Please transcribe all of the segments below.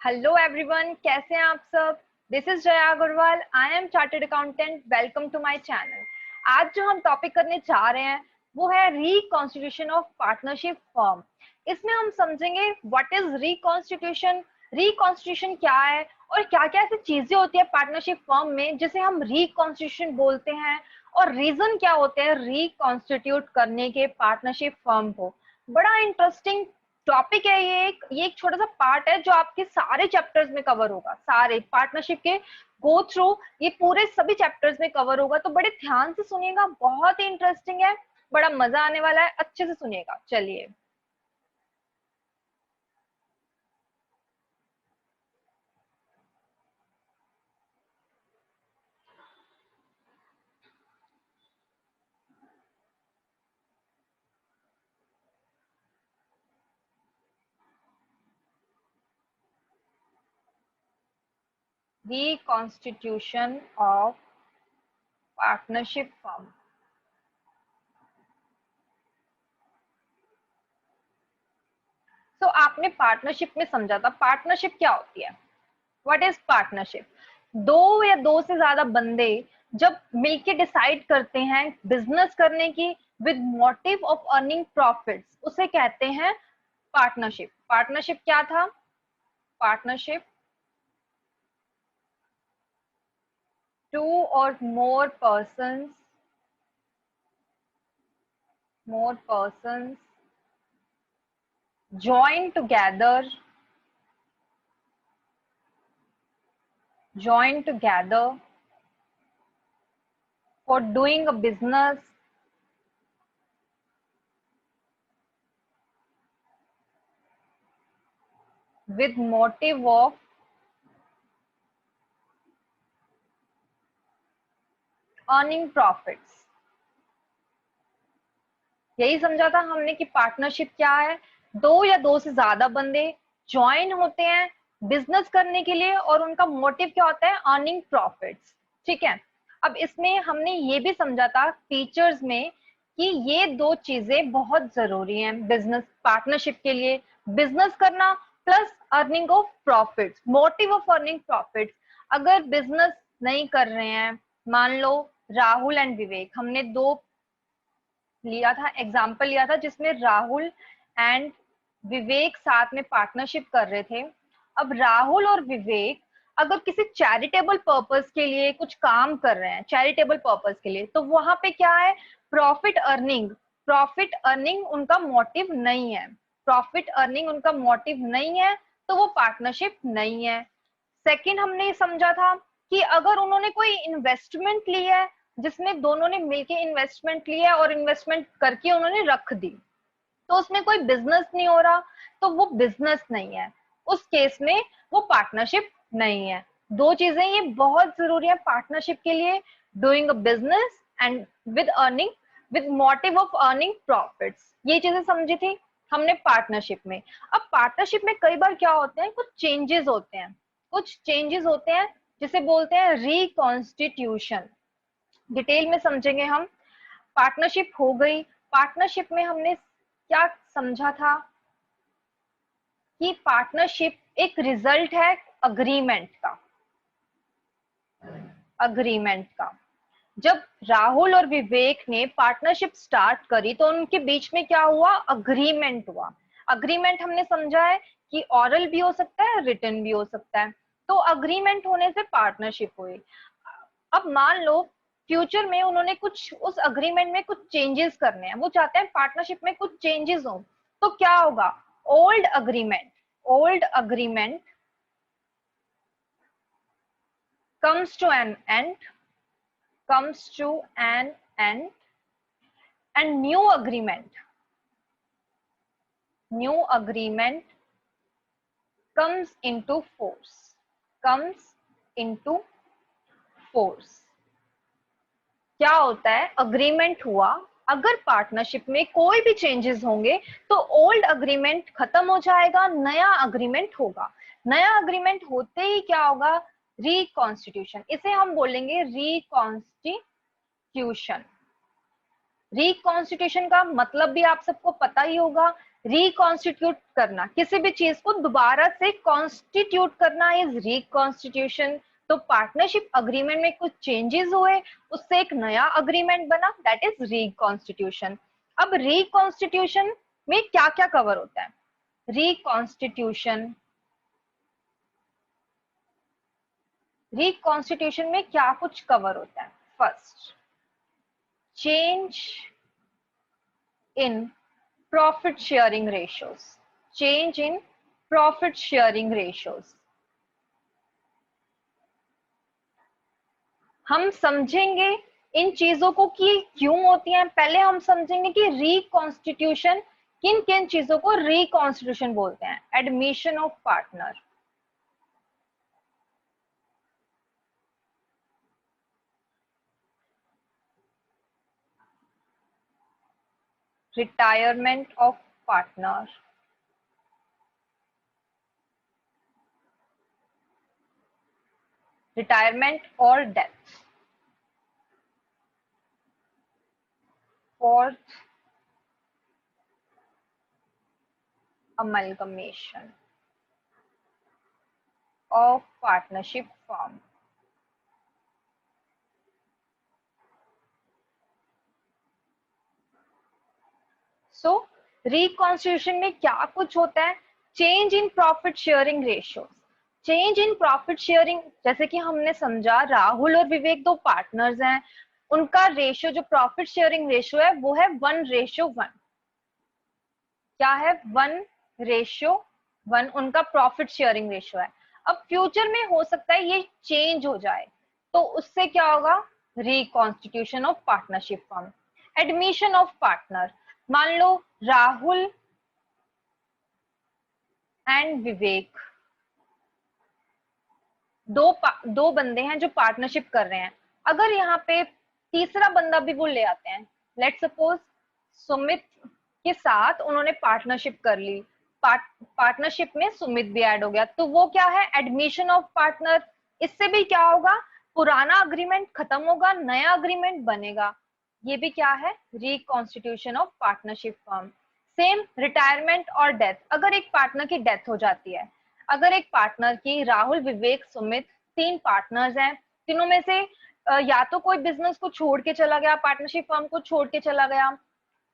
Hello everyone, कैसे हैं आप सब। This is Jaya Agarwal, I am chartered accountant. Welcome to my channel. आज जो हम टॉपिक करने जा रहे हैं वो है रिकॉन्स्टिट्यूशन ऑफ पार्टनरशिप फर्म। इसमें हम समझेंगे व्हाट इज रिकॉन्स्टिट्यूशन, रिकॉन्स्टिट्यूशन क्या है और क्या क्या ऐसी चीजें होती है पार्टनरशिप फर्म में जिसे हम रिकॉन्स्टिट्यूशन बोलते हैं, और रीजन क्या होते हैं रिकॉन्स्टिट्यूट करने के पार्टनरशिप फर्म को। बड़ा इंटरेस्टिंग टॉपिक है ये एक छोटा सा पार्ट है जो आपके सारे चैप्टर्स में कवर होगा। सारे पार्टनरशिप के गो थ्रू ये पूरे सभी चैप्टर्स में कवर होगा, तो बड़े ध्यान से सुनिएगा, बहुत ही इंटरेस्टिंग है, बड़ा मजा आने वाला है, अच्छे से सुनिएगा। चलिए, रिकॉन्स्टिट्यूशन ऑफ पार्टनरशिप फर्म। तो आपने पार्टनरशिप में समझा था पार्टनरशिप क्या होती है। What is partnership? दो या दो से ज्यादा बंदे जब मिलके डिसाइड करते हैं बिजनेस करने की with motive of earning profits, उसे कहते हैं पार्टनरशिप। पार्टनरशिप क्या था? पार्टनरशिप टू और मोर persons join together for doing a business with motive of earning profits। यही समझा था हमने कि पार्टनरशिप क्या है। दो या दो से ज्यादा बंदे ज्वाइन होते हैं बिजनेस करने के लिए, और उनका मोटिव क्या होता है? Earning profits. ठीक है। अब इसमें हमने ये भी समझा था फीचर्स में कि ये दो चीजें बहुत जरूरी हैं बिजनेस पार्टनरशिप के लिए। बिजनेस करना plus earning of profits, motive of earning profits. अगर बिजनेस नहीं कर रहे हैं, मान लो राहुल एंड विवेक, हमने दो लिया था, एग्जाम्पल लिया था जिसमें राहुल एंड विवेक साथ में पार्टनरशिप कर रहे थे। अब राहुल और विवेक अगर किसी चैरिटेबल पर्पस के लिए कुछ काम कर रहे हैं, चैरिटेबल पर्पस के लिए, तो वहां पे क्या है? Profit earning. प्रॉफिट अर्निंग उनका मोटिव नहीं है। प्रॉफिट अर्निंग उनका मोटिव नहीं है, तो वो पार्टनरशिप नहीं है। सेकंड हमने ये समझा था कि अगर उन्होंने कोई इन्वेस्टमेंट ली है, जिसमें दोनों ने मिलके इन्वेस्टमेंट लिया और इन्वेस्टमेंट करके उन्होंने रख दी, तो उसमें कोई बिजनेस नहीं हो रहा, तो वो बिजनेस नहीं है। उस केस में वो पार्टनरशिप नहीं है। दो चीजें ये बहुत जरूरी है पार्टनरशिप के लिए, doing a business and with earning, with motive of earning profits. ये चीजें समझी थी हमने पार्टनरशिप में। अब पार्टनरशिप में कई बार क्या होते हैं, कुछ चेंजेस होते हैं जिसे बोलते हैं रिकॉन्स्टिट्यूशन। डिटेल में समझेंगे हम। पार्टनरशिप हो गई। पार्टनरशिप में हमने क्या समझा था कि पार्टनरशिप एक रिजल्ट है अग्रीमेंट का। अग्रीमेंट का जब राहुल और विवेक ने पार्टनरशिप स्टार्ट करी तो उनके बीच में क्या हुआ? अग्रीमेंट हुआ। अग्रीमेंट हमने समझा है कि ऑरल भी हो सकता है, रिटन भी हो सकता है। तो अग्रीमेंट होने से पार्टनरशिप हुई। अब मान लो फ्यूचर में उन्होंने कुछ उस अग्रीमेंट में कुछ चेंजेस करने हैं, वो चाहते हैं पार्टनरशिप में कुछ चेंजेस हो, तो क्या होगा? Old agreement comes to an end comes to an end and new agreement comes into comes into force। क्या होता है? अग्रीमेंट हुआ, अगर पार्टनरशिप में कोई भी चेंजेस होंगे तो ओल्ड अग्रीमेंट खत्म हो जाएगा, नया अग्रीमेंट होगा। नया अग्रीमेंट होते ही क्या होगा? रिकॉन्स्टिट्यूशन। इसे हम बोलेंगे रिकॉन्स्टिट्यूशन। रिकॉन्स्टिट्यूशन का मतलब भी आप सबको पता ही होगा। रिकॉन्स्टिट्यूट करना, किसी भी चीज को दोबारा से कॉन्स्टिट्यूट करना इज रिकॉन्स्टिट्यूशन। तो पार्टनरशिप अग्रीमेंट में कुछ चेंजेस हुए, उससे एक नया अग्रीमेंट बना, दैट इज रिकॉन्स्टिट्यूशन। अब रिकॉन्स्टिट्यूशन में क्या क्या कवर होता है? रिकॉन्स्टिट्यूशन रिकॉन्स्टिट्यूशन में क्या कुछ कवर होता है? First, change in profit sharing ratios. Change in profit sharing ratios. हम समझेंगे इन चीजों को कि क्यों होती हैं। पहले हम समझेंगे कि रिकॉन्स्टिट्यूशन, किन किन चीजों को रिकॉन्स्टिट्यूशन बोलते हैं। Admission of partner, retirement of partner, retirement और death. Fourth, amalgamation of partnership firm। So reconstitution में क्या कुछ होता है? Change in profit sharing ratio. Change in profit sharing, जैसे कि हमने समझा राहुल और विवेक दो पार्टनर्स हैं, उनका रेशियो जो प्रॉफिट शेयरिंग रेशियो है वो है 1:1। क्या है? 1:1 उनका प्रॉफिट शेयरिंग रेशियो है। अब फ्यूचर में हो सकता है ये चेंज हो जाए, तो उससे क्या होगा? Reconstitution of partnership firm. Admission of partner, मान लो राहुल एंड विवेक दो बंदे हैं जो पार्टनरशिप कर रहे हैं। अगर यहाँ पे तीसरा बंदा भी वो ले आते हैं, लेट सपोज सुमित के साथ उन्होंने पार्टनरशिप कर ली, पार्टनरशिप में सुमित भी ऐड हो गया, तो वो क्या है? Admission of partner. इससे भी क्या होगा? पुराना अग्रीमेंट खत्म होगा, नया अग्रीमेंट बनेगा। ये भी क्या है? Reconstitution of partnership firm. Same retirement और डेथ, अगर एक पार्टनर की डेथ हो जाती है, अगर एक पार्टनर की, राहुल विवेक सुमित तीन पार्टनर्स हैं, तीनों में से या तो कोई बिजनेस को छोड़ के चला गया, पार्टनरशिप फर्म को छोड़ के चला गया,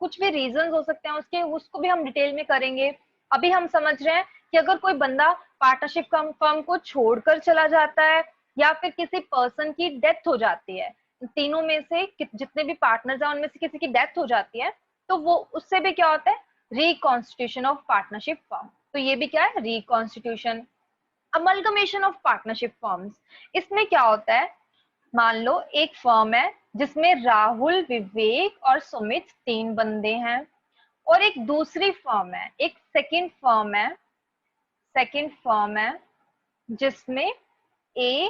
कुछ भी रीजंस हो सकते हैं उसके, उसको भी हम डिटेल में करेंगे। अभी हम समझ रहे हैं कि अगर कोई बंदा पार्टनरशिप फर्म को छोड़कर चला जाता है या फिर किसी पर्सन की डेथ हो जाती है, तीनों में से जितने भी पार्टनर्स हैं उनमें से किसी की डेथ हो जाती है, तो वो उससे भी क्या होता है? Reconstitution of partnership firm. तो ये भी क्या है? Reconstitution. Amalgamation of partnership firms, इसमें क्या होता है? मान लो एक फर्म है जिसमें राहुल विवेक और सुमित तीन बंदे हैं, और एक दूसरी फर्म है, एक सेकंड फर्म है जिसमें ए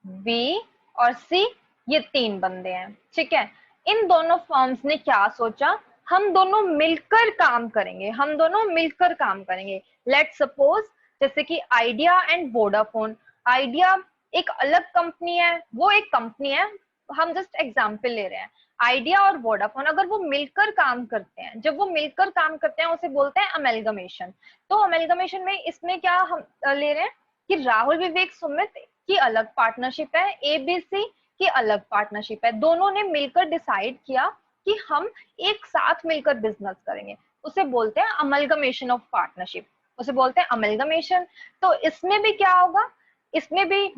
बी और सी ये तीन बंदे हैं। ठीक है, इन दोनों फर्म्स ने क्या सोचा? हम दोनों मिलकर काम करेंगे, हम दोनों मिलकर काम करेंगे। लेट सपोज जैसे कि आइडिया एंड वोडाफोन, आइडिया एक अलग कंपनी है, वो एक कंपनी है, हम जस्ट एग्जांपल ले रहे हैं। आइडिया और वोडाफोन अगर वो मिलकर काम करते हैं, जब वो मिलकर काम करते हैं उसे बोलते हैं अमेलगमेशन। तो अमेलगमेशन में इसमें क्या हम ले रहे हैं कि राहुल विवेक सुमित की अलग पार्टनरशिप है, एबीसी की अलग पार्टनरशिप है, दोनों ने मिलकर डिसाइड किया कि हम एक साथ मिलकर बिजनेस करेंगे, उसे बोलते हैं अमलगमेशन ऑफ पार्टनरशिप, उसे बोलते हैं अमलगमेशन। तो इसमें भी क्या होगा? इसमें भी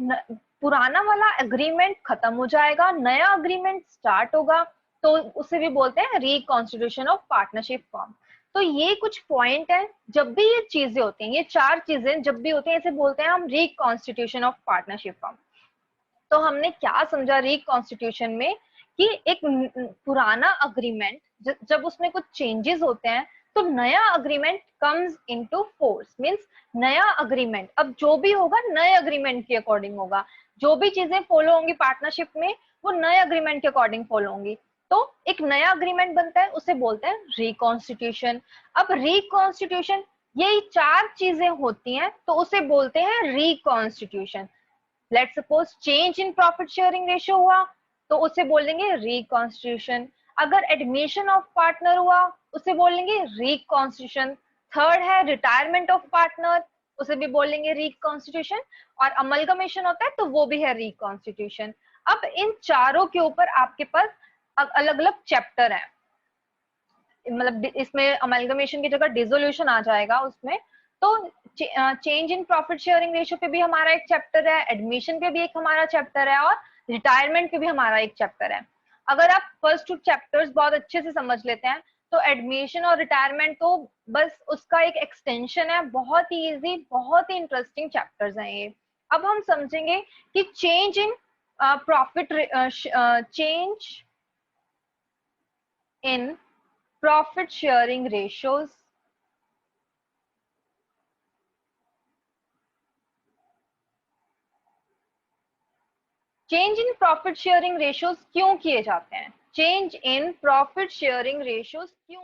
पुराना वाला एग्रीमेंट खत्म हो जाएगा, नया अग्रीमेंट स्टार्ट होगा, तो उसे भी बोलते हैं रिकॉन्स्टिट्यूशन ऑफ पार्टनरशिप फर्म। तो ये कुछ पॉइंट है, जब भी ये चीजें होती हैं, ये चार चीजें जब भी होती हैं, इसे बोलते हैं हम रिकॉन्स्टिट्यूशन ऑफ पार्टनरशिप फर्म। तो हमने क्या समझा रिकॉन्स्टिट्यूशन में? कि एक पुराना अग्रीमेंट जब उसमें कुछ चेंजेस होते हैं तो नया agreement comes into force, means नया अग्रीमेंट अब जो भी होगा नए अग्रीमेंट के अकॉर्डिंग होगा, जो भी चीजें फॉलो होंगी पार्टनरशिप में वो नए अग्रीमेंट के अकॉर्डिंग फॉलो होंगी, तो एक नया अग्रीमेंट बनता है, उसे बोलते हैं रिकॉन्स्टिट्यूशन। अब रिकॉन्स्टिट्यूशन यही चार चीजें होती हैं तो उसे बोलते हैं reconstitution. Let suppose change in profit sharing ratio हुआ तो उसे बोलेंगे रिकॉन्स्टिट्यूशन। अगर एडमिशन ऑफ पार्टनर हुआ उसे बोलेंगे रिकॉन्स्टिट्यूशन। थर्ड है रिटायरमेंट ऑफ पार्टनर, उसे भी बोलेंगे रिकॉन्स्टिट्यूशन, और अमलगमेशन होता है तो वो भी है रिकॉन्स्टिट्यूशन। अब इन चारों के ऊपर आपके पास अलग अलग चैप्टर है, मतलब इसमें अमलगमेशन की जगह डिसोल्यूशन आ जाएगा उसमें। तो change in profit sharing ratio पे भी हमारा एक चैप्टर है, एडमिशन पे भी एक हमारा चैप्टर है, और रिटायरमेंट पे भी हमारा एक चैप्टर है। अगर आप फर्स्ट टू चैप्टर्स बहुत अच्छे से समझ लेते हैं तो एडमिशन और रिटायरमेंट तो बस उसका एक एक्सटेंशन है, बहुत ही इजी, बहुत ही इंटरेस्टिंग चैप्टर्स हैं ये। अब हम समझेंगे कि change in profit change in profit sharing ratios, change in profit sharing ratios क्यों किए जाते हैं, change in profit sharing ratios क्यों